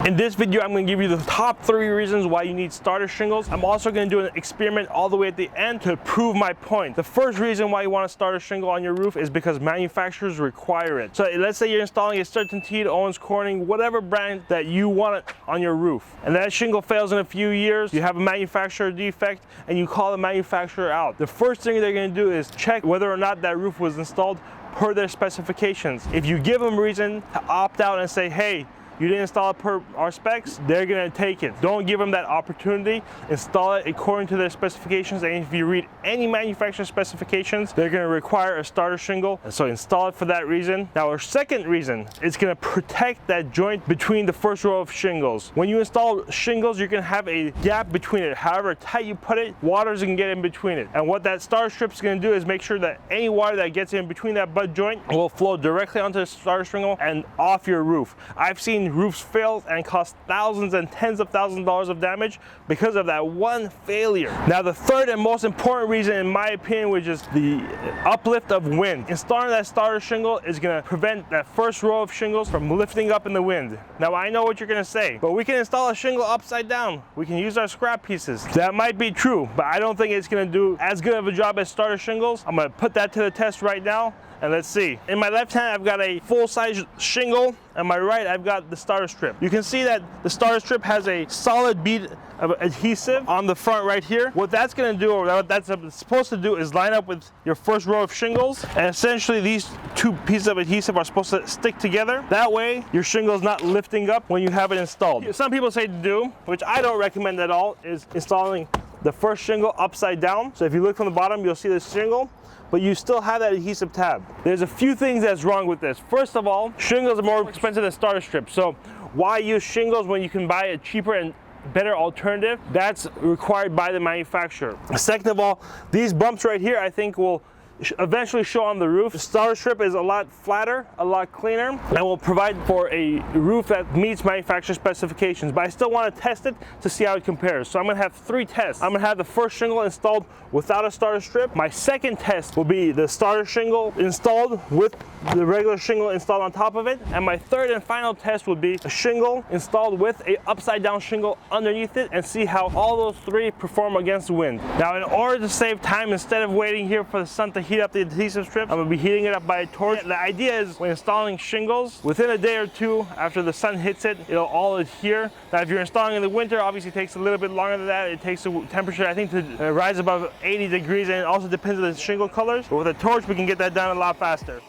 In this video, I'm going to give you the top 3 reasons why you need starter shingles. I'm also going to do an experiment all the way at the end to prove my point. The first reason why you want a starter shingle on your roof is because manufacturers require it. So let's say you're installing a CertainTeed, Owens Corning, whatever brand that you want it on your roof, and that shingle fails in a few years, you have a manufacturer defect, and you call the manufacturer out. The first thing they're going to do is check whether or not that roof was installed per their specifications. If you give them reason to opt out and say, hey, you didn't install it per our specs, they're gonna take it. Don't give them that opportunity. Install it according to their specifications, and if you read any manufacturer specifications, they're gonna require a starter shingle, and so install it for that reason. Now, our second reason is gonna protect that joint between the first row of shingles. When you install shingles, you're gonna have a gap between it. However tight you put it, waters can get in between it. And what that starter strip is gonna do is make sure that any water that gets in between that butt joint will flow directly onto the starter shingle and off your roof. I've seen roofs fail and cost thousands and tens of thousands of dollars of damage because of that one failure. Now, the third and most important reason, in my opinion, which is the uplift of wind. Installing that starter shingle is going to prevent that first row of shingles from lifting up in the wind. Now, I know what you're going to say, but we can install a shingle upside down. We can use our scrap pieces. That might be true, but I don't think it's going to do as good of a job as starter shingles. I'm going to put that to the test right now, and let's see. In my left hand, I've got a full-size shingle, and my right, I've got the starter strip. You can see that the starter strip has a solid bead of adhesive on the front right here. What that's gonna do, or what that's supposed to do, is line up with your first row of shingles, and essentially these two pieces of adhesive are supposed to stick together. That way, your shingle is not lifting up when you have it installed. Some people say to do, which I don't recommend at all, is installing the first shingle upside down. So if you look from the bottom, you'll see the shingle, but you still have that adhesive tab. There's a few things that's wrong with this. First of all, shingles are more expensive than starter strips. So why use shingles when you can buy a cheaper and better alternative? That's required by the manufacturer. Second of all, these bumps right here, I think will eventually show on the roof. The starter strip is a lot flatter, a lot cleaner, and will provide for a roof that meets manufacturer specifications. But I still want to test it to see how it compares. So I'm going to have 3 tests. I'm going to have the first shingle installed without a starter strip. My second test will be the starter shingle installed with the regular shingle installed on top of it. And my third and final test would be a shingle installed with a upside down shingle underneath it, and see how all those 3 perform against the wind. Now, in order to save time, instead of waiting here for the sun to heat up the adhesive strip, I'm going to be heating it up by a torch. The idea is, when installing shingles, within a day or 2 after the sun hits it, it'll all adhere. Now, if you're installing in the winter, obviously it takes a little bit longer than that. It takes the temperature, I think, to rise above 80 degrees, and it also depends on the shingle colors. But with a torch, we can get that done a lot faster.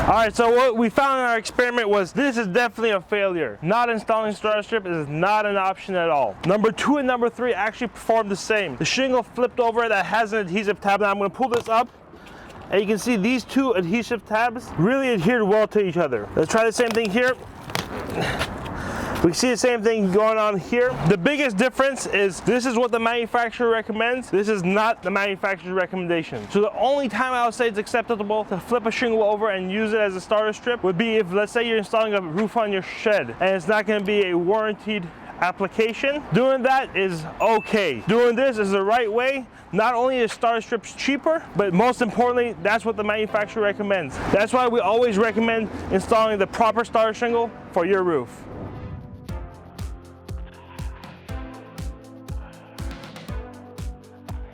All right, so what we found in our experiment was this is definitely a failure. Not installing starter strip is not an option at all. Number 2 and number 3 actually perform the same. The shingle flipped over that has an adhesive tab. Now I'm going to pull this up, and you can see these 2 adhesive tabs really adhered well to each other. Let's try the same thing here. We see the same thing going on here. The biggest difference is this is what the manufacturer recommends. This is not the manufacturer's recommendation. So the only time I would say it's acceptable to flip a shingle over and use it as a starter strip would be if, let's say, you're installing a roof on your shed and it's not going to be a warranted application. Doing that is okay. Doing this is the right way. Not only is starter strips cheaper, but most importantly, that's what the manufacturer recommends. That's why we always recommend installing the proper starter shingle for your roof.